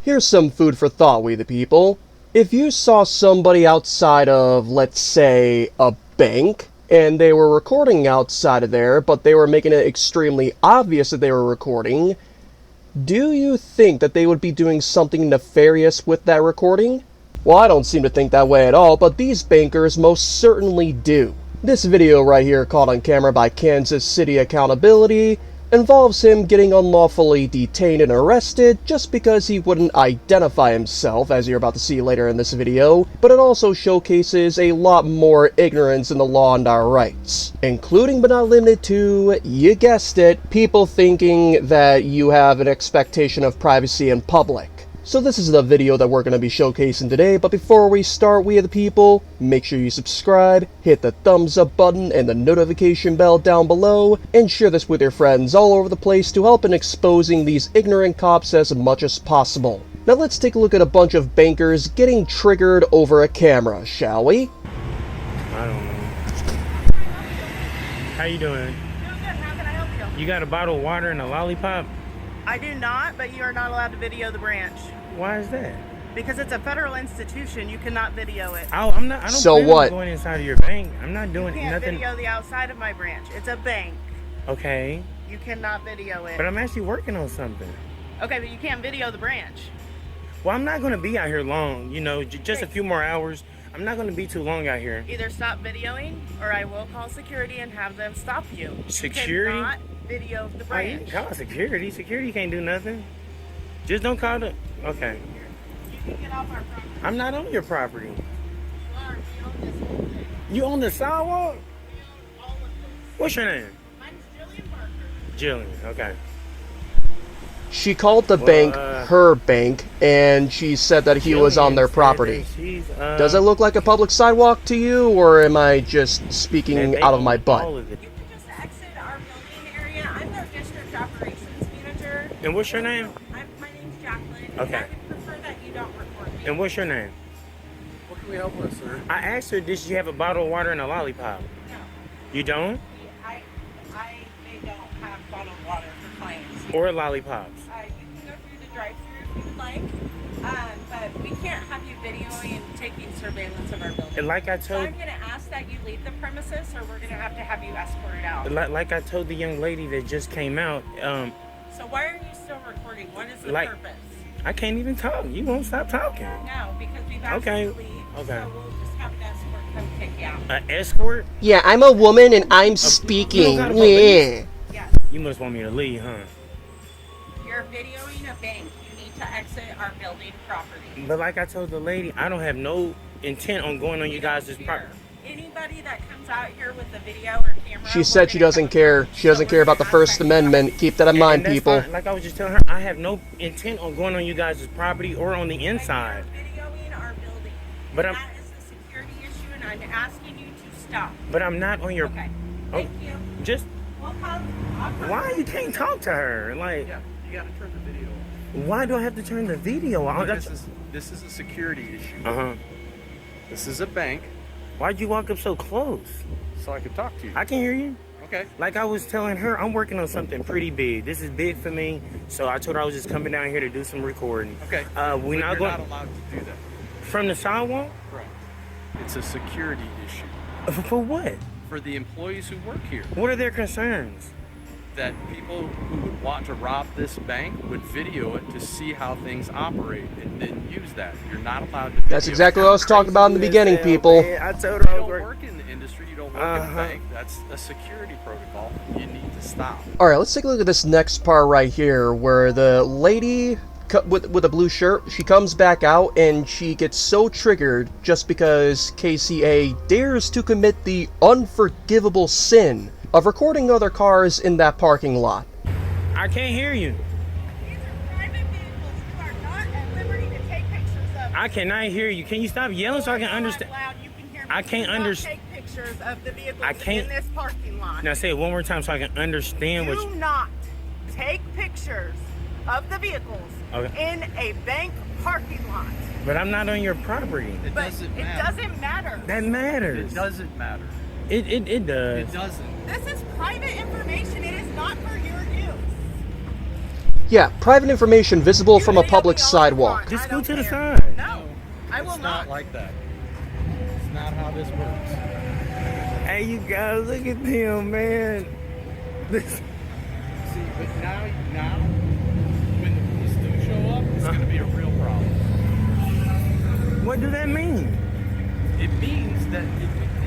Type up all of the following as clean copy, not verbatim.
Here's some food for thought, we the people. If you saw somebody outside of, let's say, a bank, and they were recording outside of there, but they were making it extremely obvious that they were recording, do you think that they would be doing something nefarious with that recording? Well, I don't seem to think that way at all, but these bankers most certainly do. This video right here, caught on camera by Kansas City Accountability, involves him getting unlawfully detained and arrested just because he wouldn't identify himself, as you're about to see later in this video, but it also showcases a lot more ignorance in the law and our rights, including but not limited to, you guessed it, people thinking that you have an expectation of privacy in public. So this is the video that we're going to be showcasing today, but before we start, we the people, make sure you subscribe, hit the thumbs up button and the notification bell down below, and share this with your friends all over the place to help in exposing these ignorant cops as much as possible. Now let's take a look at a bunch of bankers getting triggered over a camera, shall we? I don't know. How you doing? Doing good. How can I help you? You got a bottle of water and a lollipop? I do not, but you are not allowed to video the branch. Why is that? Because it's a federal institution, you cannot video it. I don't So plan what? on going inside of your bank. I'm not doing You can't nothing. video the outside of my branch. It's a bank. Okay. You cannot video it. But I'm actually working on something. Okay, but you can't video the branch. Well, I'm not going to be out here long. You know, just a few more hours. I'm not going to be too long out here. Either stop videoing, or I will call security and have them stop you. Security? You cannot video the Why you branch. call security? Security can't do nothing. Just don't call the... Okay. You can get off our property. I'm not on your property. You are. We own this whole thing. You on the sidewalk? We own all of this. What's your name? Mine's Jillian Parker. Jillian. Okay. She called the bank her bank, and she said that he was on their property. Does it look like a public sidewalk to you, or am I just speaking out of my butt? You can just exit our building area. I'm their district operations manager. And what's your name? My name's Jacqueline. Okay. I would prefer that you don't record me. And what's your name? What can we help with, sir? I asked her, did she have a bottle of water and a lollipop? No. You don't? They don't have bottled water for clients. Or lollipops? You can go through the drive-thru if you'd like, but we can't have you videoing and taking surveillance of our building. And like I So told, I'm going to ask that you leave the premises, or we're going to have you escorted out. like I told the young lady that just came out, So why are you still recording? What is the Like- purpose? I can't even talk. You won't stop talking. No, because we've asked Okay. you to leave. Okay. So we'll just have an escort come take you out. An escort? Yeah, I'm a woman and I'm speaking. gotta Yeah. Yes. You must want me to leave, huh? You're videoing a bank. You need to exit our building property. But like I told the lady, I don't have no intent on going on you guys' property. Anybody that comes out here with a video or camera. She said she doesn't care. She doesn't care about the First Amendment. Keep that in mind, that's people. fine. Like I was just telling her, I have no intent on going on you guys' property or on the inside. You're videoing our building. But And I'm- that is a security issue, and I'm asking you to stop. But I'm not on your... Okay. Oh, Thank you. just... We'll call. Why you can't talk to her? Like, Yeah, you gotta turn the video off. why do I have to turn the video on? This is a security issue. Uh-huh. This is a bank, Why'd you walk up so close? so I can talk to you. I can hear you. Okay. Like I was telling her, I'm working on something pretty big. This is big for me. So I told her I was just coming down here to do some recording. Okay. We're not You're going... not allowed to do that. From the sidewalk? Correct. It's a security issue For what? for the employees who work here. What are their concerns? That people who would want to rob this bank would video it to see how things operate and then use that. You're not allowed to video. That's exactly what I was talking about in the beginning, people. I told her I You was don't working... work in the industry, you don't work in the bank. That's a security protocol. You need to stop. Alright, let's take a look at this next part right here, where the lady with a blue shirt, she comes back out and she gets so triggered just because KCA dares to commit the unforgivable sin of recording other cars in that parking lot. I can't hear you. These are private vehicles. You are not at liberty to take pictures of. I cannot hear you. Can you stop yelling so I can understand? Loud, you can hear me. I can't Do not understand. Take pictures of the vehicles I can't- in this parking lot. Now say it one more time so I can understand what Do you... not take pictures of the vehicles Okay. in a bank parking lot. But I'm not on your property. It But doesn't it matter. doesn't matter. That matters. It doesn't matter. It does. It doesn't. This is private information. It is not for your use. Yeah, private information visible from a public sidewalk. Just go to the side. No, I will It's not like that. It's not how this works. Hey, you guys, look at them, man. This. See, but now, when the police do show up, it's going to be a real problem. What does that mean? It means that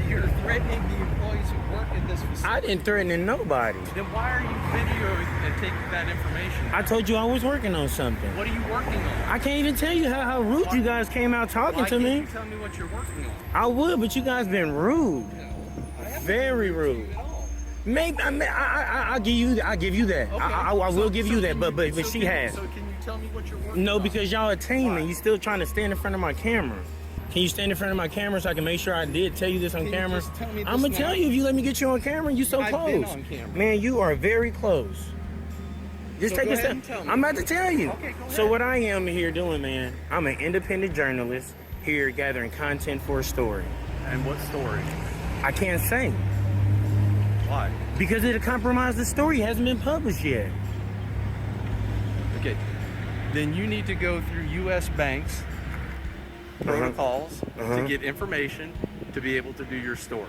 you're threatening the employees who work at this facility. I didn't threaten nobody. Then why are you videoing and taking that information? I told you I was working on something. What are you working on? I can't even tell you how rude you guys came out talking Why to can't me. you tell me what you're working on? I would, but you guys been rude. I haven't Very been rude. at all. Maybe I'll give you that. Okay. I will give you that, can but so she can- has. So can you tell me what you're working No, on? because y'all are taming. Why? You still trying to stand in front of my camera. Can you stand in front of my camera so I can make sure I did tell you this on Can you camera? just tell me I'm gonna this tell now? you if you let me get you on camera. You so I've close. been on camera. Man, you are very close. Just So take go a ahead step. and tell me. I'm about to tell you. Okay, go So ahead. what I am here doing, man, I'm an independent journalist here gathering content for a story. And what story? I can't say Why? because it'll compromise the story. It hasn't been published yet. Okay. Then you need to go through U.S. banks protocols to get information to be able to do your story.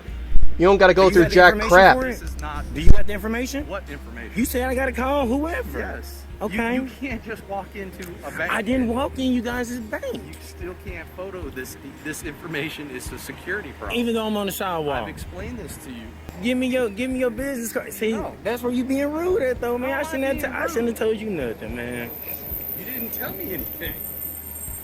You don't gotta go Do you through have the jack information crap. for it? This is not. Do you have the information? What information? You said I gotta call whoever. Yes. Okay. You can't just walk into a bank. I didn't walk in you guys' bank. You still can't photo this. This information is a security problem. Even though I'm on the sidewalk. I've explained this to you. Give me your business card. See, No. that's where you being rude at though, man. No, I I'm shouldn't being have rude. told you nothing, man. You didn't tell me anything.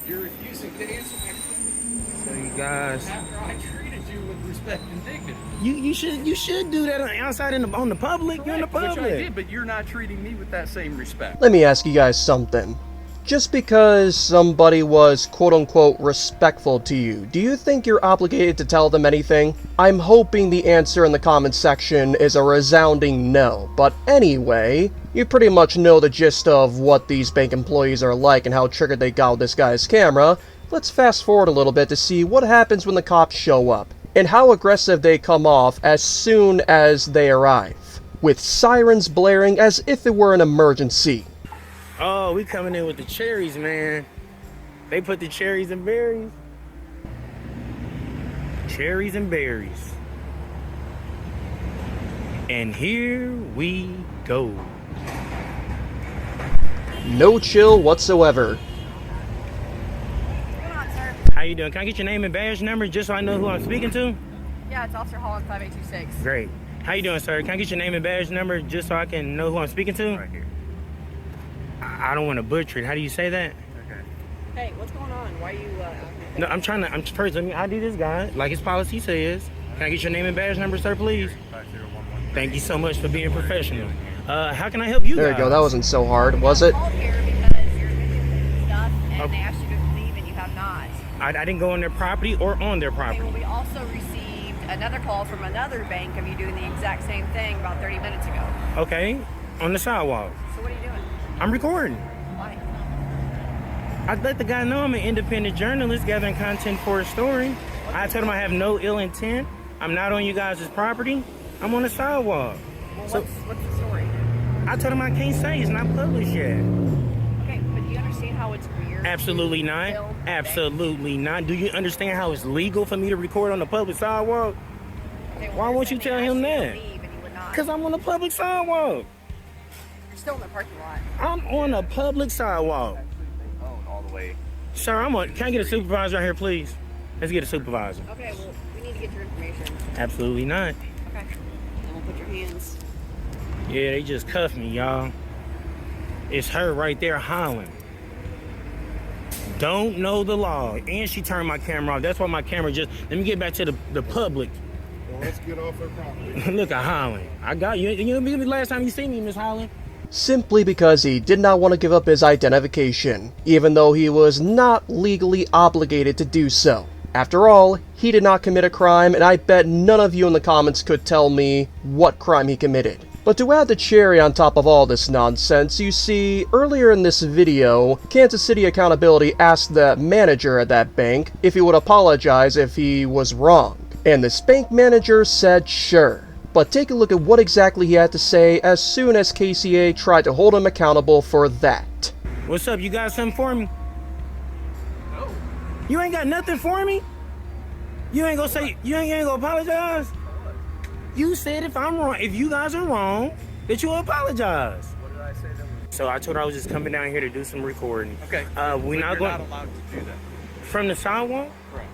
You're refusing to answer my question So you guys, after I treated you with respect and dignity. you should do that outside on the public. You're in the Which I public. did, but you're not treating me with that same respect. Let me ask you guys something. Just because somebody was quote-unquote respectful to you, do you think you're obligated to tell them anything? I'm hoping the answer in the comment section is a resounding no, but anyway, you pretty much know the gist of what these bank employees are like and how triggered they got with this guy's camera. Let's fast forward a little bit to see what happens when the cops show up, and how aggressive they come off as soon as they arrive, with sirens blaring as if it were an emergency. Oh, we coming in with the cherries, man. They put the cherries and berries. Cherries and berries. And here we go. No chill whatsoever. What's going on, sir? How you doing? Can I get your name and badge number just so I know who I'm speaking to? Yeah, it's Officer Hall on 5826. Great. How you doing, sir? Can I get your name and badge number just so I can know who I'm speaking to? Right here. I don't want to butcher it. How do you say that? Okay. Hey, what's going on? Why are you, No, first, let me ID this guy, like his policy says. Can I get your name and badge number, sir, please? 5011. Thank you so much for being professional. How can I help you There you guys? go, that wasn't so hard, was it? called here because you're videotaping stuff and Okay. they asked you to leave and you have not. I didn't go on their property or on their Okay, property. well, we also received another call from another bank of you doing the exact same thing about 30 minutes ago. Okay, on the sidewalk. So what are you doing? I'm recording. Why? I let the guy know I'm an independent journalist gathering content for a story. I told him I have no ill intent. I'm not on you guys' property. I'm on the sidewalk. Well, So- what's the story? I told him I can't say it's not published yet. Okay, but do you understand how it's weird? Absolutely to not. film a bank? Absolutely not. Do you understand how it's legal for me to record on the public sidewalk? Okay, well, Why won't you they tell asked him you to that? leave and you would not. Because I'm on the public sidewalk. You're still in the parking lot. I'm on a public sidewalk. All the way. Sir, can I get a supervisor right here, please? Let's get a supervisor. Okay, well, we need to get your information. Absolutely not. Okay. Then we'll put your hands. Yeah, they just cuffed me, y'all. It's her right there hollering. Don't know the law. And she turned my camera off. That's why my camera just... Let me get back to the public. Well, let's get off her property. Look at Holland. I got you. You know the last time you see me, Miss Holland? Simply because he did not want to give up his identification, even though he was not legally obligated to do so. After all, he did not commit a crime, and I bet none of you in the comments could tell me what crime he committed. But to add the cherry on top of all this nonsense, you see, earlier in this video, Kansas City Accountability asked the manager at that bank if he would apologize if he was wrong. And this bank manager said sure. But take a look at what exactly he had to say as soon as KCA tried to hold him accountable for that. What's up? You got something for me? No. You ain't got nothing for me? You ain't gonna say, you ain't gonna apologize? You said if I'm wrong, if you guys are wrong, that you'll apologize. What did I say that was? So I told her I was just coming down here to do some recording. Okay. We're not You're going not allowed to do that. from the sidewalk. Correct.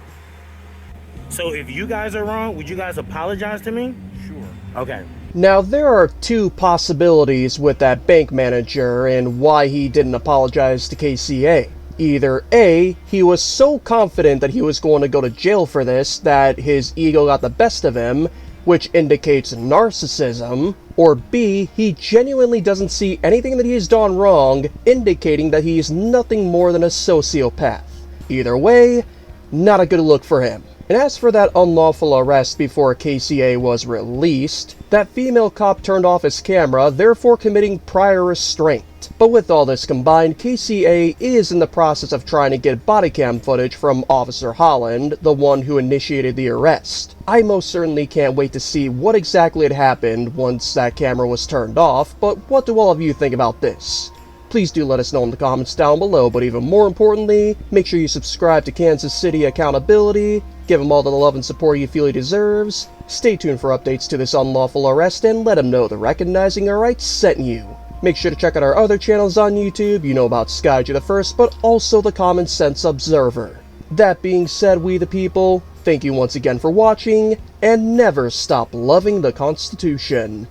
So if you guys are wrong, would you guys apologize to me? Sure. Okay. Now, there are two possibilities with that bank manager and why he didn't apologize to KCA. Either A, he was so confident that he was going to go to jail for this that his ego got the best of him, which indicates narcissism, or B, he genuinely doesn't see anything that he's done wrong, indicating that he's nothing more than a sociopath. Either way, not a good look for him. And as for that unlawful arrest before KCA was released, that female cop turned off his camera, therefore committing prior restraint. But with all this combined, KCA is in the process of trying to get body cam footage from Officer Holland, the one who initiated the arrest. I most certainly can't wait to see what exactly had happened once that camera was turned off, but what do all of you think about this? Please do let us know in the comments down below, but even more importantly, make sure you subscribe to Kansas City Accountability, give him all the love and support you feel he deserves, stay tuned for updates to this unlawful arrest, and let him know the Recognizing Our Rights sent you. Make sure to check out our other channels on YouTube, you know about Skyja the First, but also the Common Sense Observer. That being said, we the people, thank you once again for watching, and never stop loving the Constitution.